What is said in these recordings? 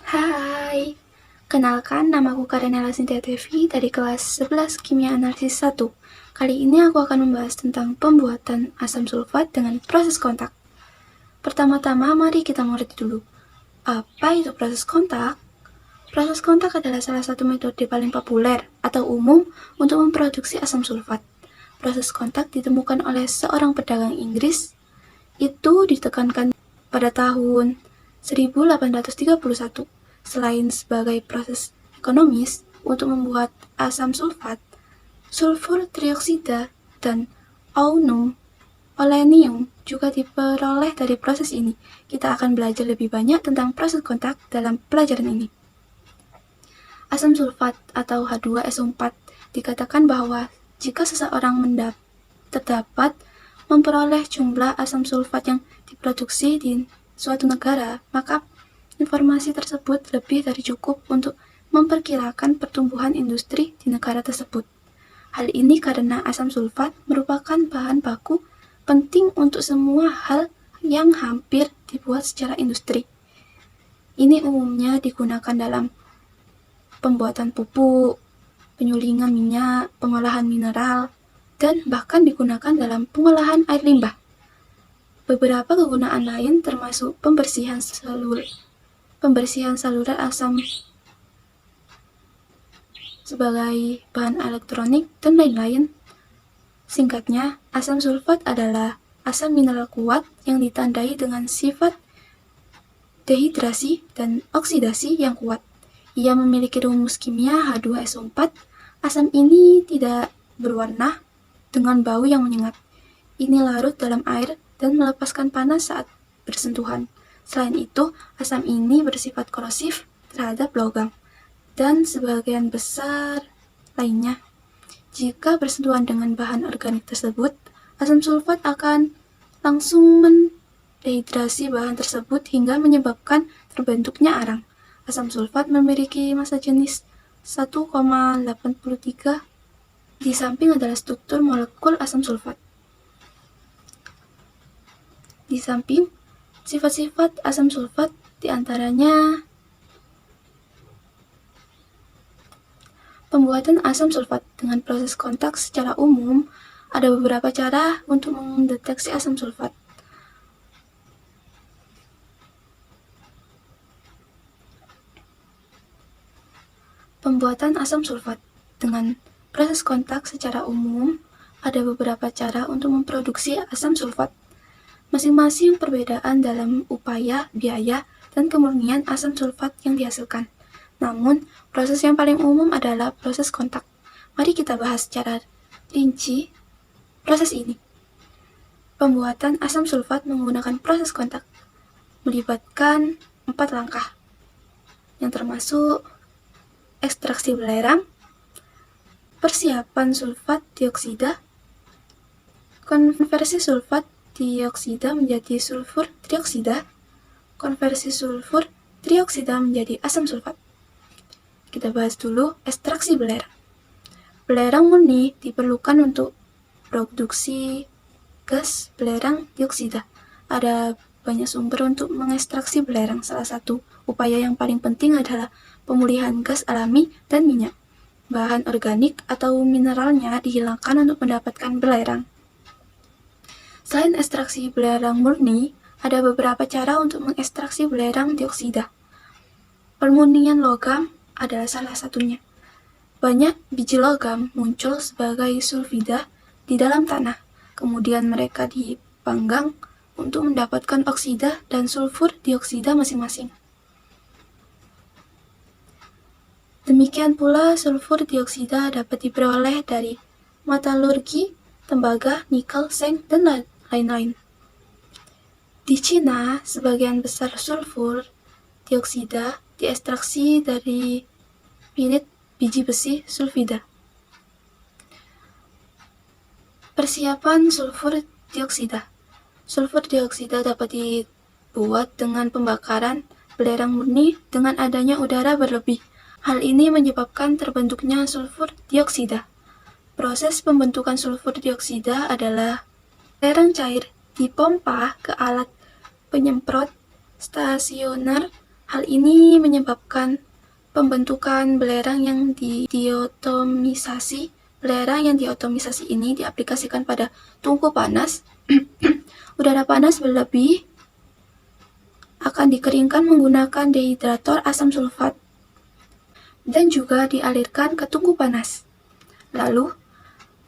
Hai, kenalkan namaku Karenella Cynthia Devi dari kelas 11 Kimia Analisis 1. Kali ini aku akan membahas tentang pembuatan asam sulfat dengan proses kontak. Pertama-tama mari kita mengerti dulu. Apa itu proses kontak? Proses kontak adalah salah satu metode paling populer atau umum untuk memproduksi asam sulfat. Proses kontak ditemukan oleh seorang pedagang Inggris. Itu ditekankan pada tahun 1831. Selain sebagai proses ekonomis untuk membuat asam sulfat, sulfur trioksida dan olenium juga diperoleh dari proses ini. Kita akan belajar lebih banyak tentang proses kontak dalam pelajaran ini. Asam sulfat atau H2SO4 dikatakan bahwa jika seseorang terdapat memperoleh jumlah asam sulfat yang diproduksi di suatu negara, maka informasi tersebut lebih dari cukup untuk memperkirakan pertumbuhan industri di negara tersebut. Hal ini karena asam sulfat merupakan bahan baku penting untuk semua hal yang hampir dibuat secara industri. Ini umumnya digunakan dalam pembuatan pupuk, penyulingan minyak, pengolahan mineral, dan bahkan digunakan dalam pengolahan air limbah. Beberapa kegunaan lain termasuk pembersihan saluran asam sebagai bahan elektronik, dan lain-lain. Singkatnya, asam sulfat adalah asam mineral kuat yang ditandai dengan sifat dehidrasi dan oksidasi yang kuat. Ia memiliki rumus kimia H2SO4. Asam ini tidak berwarna dengan bau yang menyengat. Ini larut dalam air dan melepaskan panas saat bersentuhan. Selain itu, asam ini bersifat korosif terhadap logam dan sebagian besar lainnya. Jika bersentuhan dengan bahan organik tersebut, asam sulfat akan langsung mendehidrasi bahan tersebut hingga menyebabkan terbentuknya arang. Asam sulfat memiliki massa jenis 1,83. Di samping adalah struktur molekul asam sulfat. Di samping sifat-sifat asam sulfat diantaranya pembuatan asam sulfat dengan proses kontak secara umum. Ada beberapa cara untuk mendeteksi asam sulfat. Pembuatan asam sulfat dengan proses kontak secara umum, ada beberapa cara untuk memproduksi asam sulfat. Masing-masing perbedaan dalam upaya, biaya, dan kemurnian asam sulfat yang dihasilkan. Namun, proses yang paling umum adalah proses kontak. Mari kita bahas secara rinci proses ini. Pembuatan asam sulfat menggunakan proses kontak melibatkan 4 langkah, yang termasuk ekstraksi belerang, persiapan sulfat dioksida, konversi sulfat dioksida menjadi sulfur trioksida, konversi sulfur trioksida menjadi asam sulfat. Kita bahas dulu ekstraksi belerang. Belerang murni diperlukan untuk produksi gas belerang dioksida. Ada banyak sumber untuk mengekstraksi belerang. Salah satu upaya yang paling penting adalah pemulihan gas alami dan minyak. Bahan organik atau mineralnya dihilangkan untuk mendapatkan belerang. Selain ekstraksi belerang murni, ada beberapa cara untuk mengekstraksi belerang dioksida. Permurnian logam adalah salah satunya. Banyak biji logam muncul sebagai sulfida di dalam tanah. Kemudian mereka dipanggang untuk mendapatkan oksida dan sulfur dioksida masing-masing. Demikian pula sulfur dioksida dapat diperoleh dari metalurgi, tembaga, nikel, seng, dan lain-lain. Di Cina, sebagian besar sulfur dioksida diekstraksi dari bilit biji besi sulfida. Persiapan sulfur dioksida. Sulfur dioksida dapat dibuat dengan pembakaran belerang murni dengan adanya udara berlebih. Hal ini menyebabkan terbentuknya sulfur dioksida. Proses pembentukan sulfur dioksida adalah belerang cair dipompa ke alat penyemprot stasioner Hal ini menyebabkan pembentukan belerang yang diotomisasi. Belerang yang diotomisasi ini diaplikasikan pada tungku panas. Udara panas berlebih akan dikeringkan menggunakan dehidrator asam sulfat dan juga dialirkan ke tungku panas. Lalu,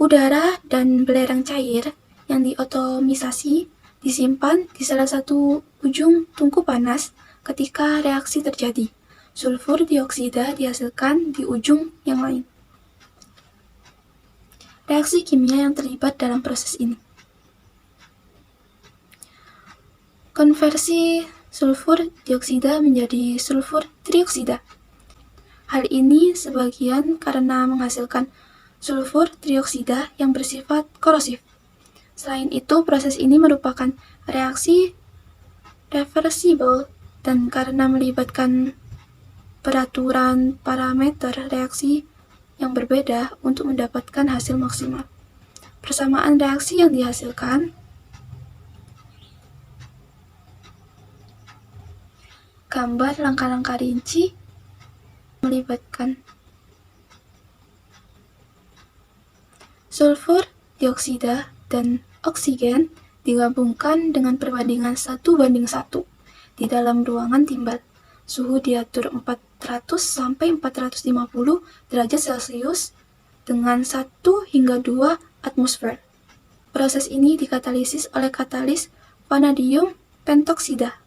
udara dan belerang cair yang diotomisasi disimpan di salah satu ujung tungku panas ketika reaksi terjadi. Sulfur dioksida dihasilkan di ujung yang lain. Reaksi kimia yang terlibat dalam proses ini. Konversi sulfur dioksida menjadi sulfur trioksida. Hal ini sebagian karena menghasilkan sulfur trioksida yang bersifat korosif. Selain itu, proses ini merupakan reaksi reversible dan karena melibatkan peraturan parameter reaksi yang berbeda untuk mendapatkan hasil maksimal. Persamaan reaksi yang dihasilkan gambar langkah-langkah rinci melibatkan sulfur dioksida dan oksigen digabungkan dengan perbandingan 1:1 di dalam ruangan timbal. Suhu diatur 400 sampai 450 derajat Celcius dengan 1 hingga 2 atmosfer. Proses ini dikatalisis oleh katalis vanadium pentoksida.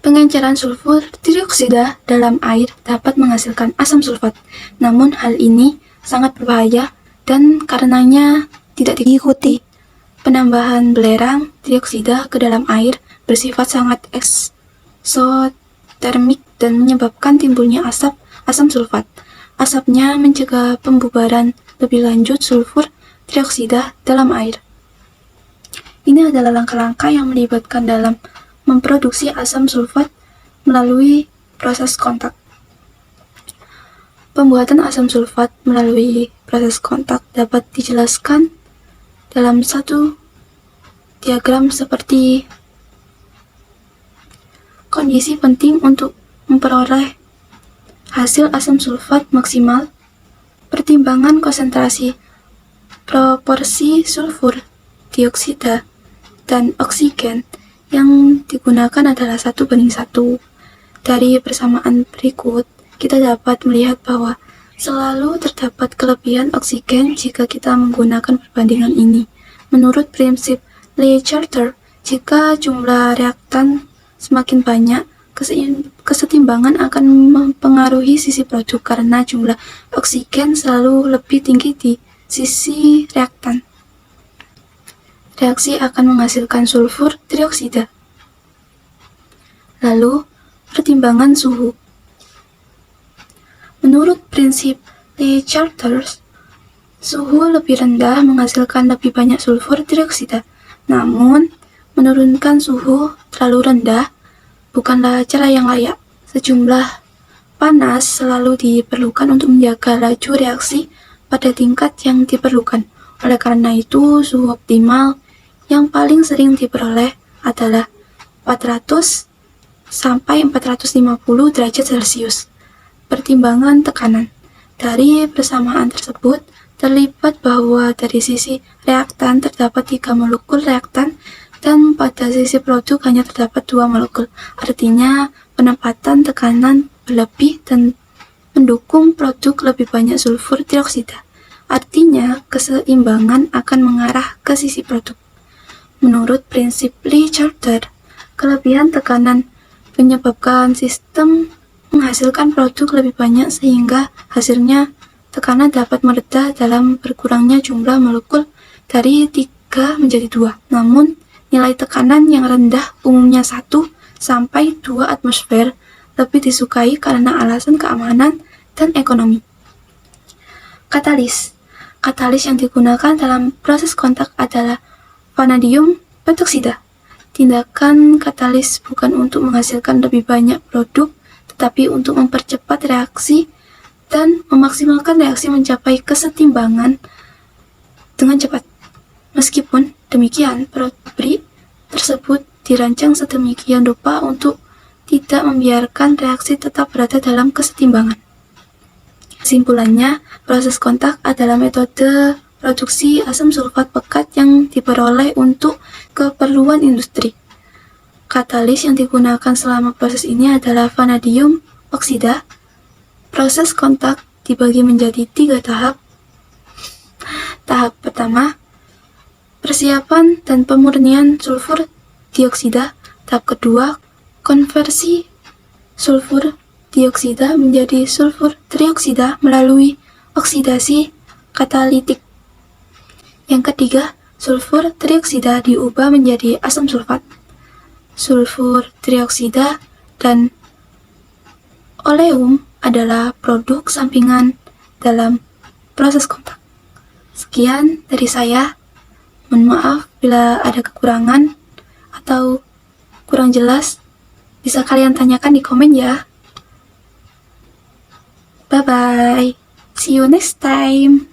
Pengenceran sulfur trioksida dalam air dapat menghasilkan asam sulfat, namun hal ini sangat berbahaya dan karenanya tidak diikuti. Penambahan belerang trioksida ke dalam air bersifat sangat eksotermik dan menyebabkan timbulnya asam sulfat. Asapnya mencegah pembubaran lebih lanjut sulfur trioksida dalam air. Ini adalah langkah-langkah yang melibatkan dalam memproduksi asam sulfat melalui proses kontak. Pembuatan asam sulfat melalui proses kontak dapat dijelaskan dalam satu diagram seperti kondisi penting untuk memperoleh hasil asam sulfat maksimal. Pertimbangan konsentrasi proporsi sulfur dioksida dan oksigen yang digunakan adalah 1:1. Dari persamaan berikut, kita dapat melihat bahwa selalu terdapat kelebihan oksigen jika kita menggunakan perbandingan ini. Menurut prinsip Le-Chatelard, jika jumlah reaktan semakin banyak, kesetimbangan akan mempengaruhi sisi produk karena jumlah oksigen selalu lebih tinggi di sisi reaktan. Reaksi akan menghasilkan sulfur trioksida. Lalu, pertimbangan suhu. Menurut prinsip Le-Chatelard, suhu lebih rendah menghasilkan lebih banyak sulfur trioksida. Namun, menurunkan suhu terlalu rendah bukanlah cara yang layak. Sejumlah panas selalu diperlukan untuk menjaga laju reaksi pada tingkat yang diperlukan. Oleh karena itu, suhu optimal yang paling sering diperoleh adalah 400 sampai 450 derajat Celcius. Pertimbangan tekanan. Dari persamaan tersebut, terlibat bahwa dari sisi reaktan terdapat 3 molekul reaktan dan pada sisi produk hanya terdapat 2 molekul. Artinya, penempatan tekanan berlebih dan mendukung produk lebih banyak sulfur trioksida. Artinya, keseimbangan akan mengarah ke sisi produk. Menurut prinsip Le-Chatelard, kelebihan tekanan menyebabkan sistem menghasilkan produk lebih banyak sehingga hasilnya tekanan dapat mereda dalam berkurangnya jumlah molekul dari 3 menjadi 2. Namun, nilai tekanan yang rendah umumnya 1 sampai 2 atmosfer lebih disukai karena alasan keamanan dan ekonomi. Katalis. Katalis yang digunakan dalam proses kontak adalah vanadium pentoksida. Tindakan katalis bukan untuk menghasilkan lebih banyak produk, tetapi untuk mempercepat reaksi dan memaksimalkan reaksi mencapai kesetimbangan dengan cepat. Meskipun demikian, pabrik tersebut dirancang sedemikian rupa untuk tidak membiarkan reaksi tetap berada dalam kesetimbangan. Kesimpulannya, proses kontak adalah metode produksi asam sulfat pekat yang diperoleh untuk keperluan industri. Katalis yang digunakan selama proses ini adalah vanadium oksida. Proses kontak dibagi menjadi 3 tahap. Tahap pertama, persiapan dan pemurnian sulfur dioksida. Tahap kedua, konversi sulfur dioksida menjadi sulfur trioksida melalui oksidasi katalitik. Yang ketiga, sulfur trioksida diubah menjadi asam sulfat. Sulfur trioksida dan oleum adalah produk sampingan dalam proses kontak. Sekian dari saya. Mohon maaf bila ada kekurangan atau kurang jelas. Bisa kalian tanyakan di komen ya. Bye-bye. See you next time.